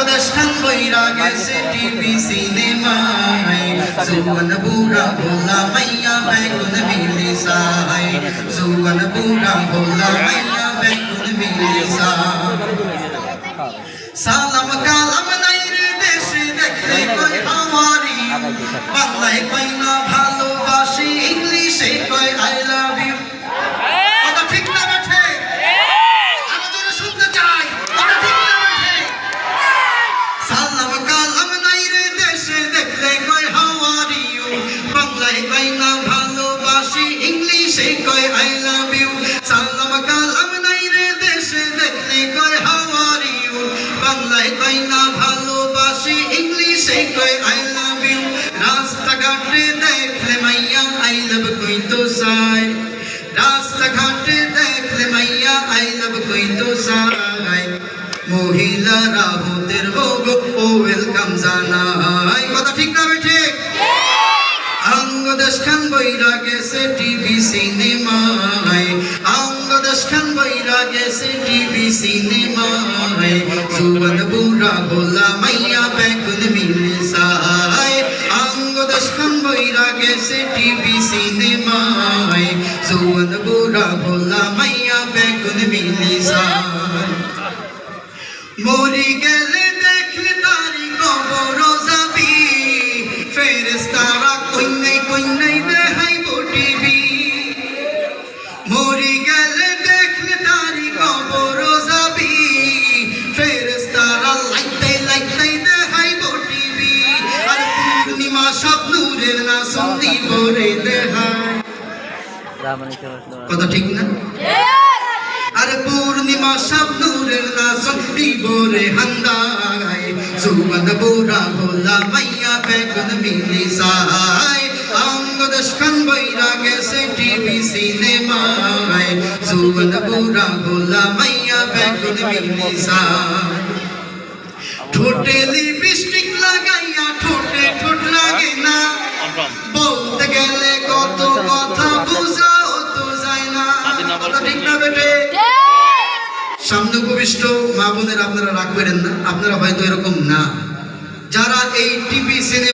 দেশখান বইরা গেছে টিভি সিনেমায় জুয়ান বুড়া ভোলা মাইয়া বেগুন মিলি সাই জুয়ান বুড়া ভোলা মাইয়া বেগুন মিলি সালাম কালাম নাই রে দেশে দেখলে কই আমারি বাংলায় কই না ভালোবাসি ইংলিশে কই আই লাভ ইউ কথা ঠিক না বেঠে আমি তোরে শুনতে চাই কথা ঠিক না বেঠে সালাম কালাম নাই রে দেশে দেখলে কই হাউ আর ইউ বাংলায় কই না ভালোবাসি ইংলিশে কই আই লাভ ইউ সালাম কালাম নাই রে দেশে দেখলে কই হাউ আর ইউ বাংলায় কই না ভালোবাসি ইংলিশে কই আই লাভ ইউ রাস্তাঘাটে দেখলে মাইয়া আই লাভ কই তো সাই রাস্তাঘাটে দেখলে মাইয়া আই লাভ কই তো সাই মহিলারা হতের বগো ও ওয়েলকাম জানাই কথা ঠিক না ঠিক দেশখান বইরা গেছে টিভি সিনেমায় দেশখান বইরা গেছে টিভি সিনেমায় জুয়ান বুড়া ভোলা মাইয়া বেগুন মিলে সাই দেশখান বইরা গেছে টিভি সিনেমায় জুয়ান বুড়া ভোলা মাইয়া বেগুন মিলে সাই মরি গেলে দেখলে তারি কবর যাবি ফেরেশতারা কইনাই দেখাইব টিভি মরি গেলে দেখলে তারি কবর যাবি ফেরেশতারা লাইতে দেখাইব টিভি আর পূর্ণিমা সব নূরের নাচন দিব রে দেখাই কথা ঠিক না আর পূর্ণিমা সব নূরের নাচন দিব রে হান্দাই জুয়ান বুড়া ভোলা মাইয়া বেগুন মিলি সাই দেশখান বইরা গেছে টিভি সিনেমায় জুয়ান বুড়া ভোলা মাইয়া বেগুন মিলি সাই ঠোঁটে লিপস্টিক লাগাইয়া ঠোঁটে ঠোঁট লাগে না বলতে গেলে কত কথা বুঝাও তো যায় না কথা ঠিক না বেটে সামনে উপবিষ্ট মা বোনের আপনারা রাগ করেন না আপনারা হয়তো এরকম না যারা এই টিভি সিনেমা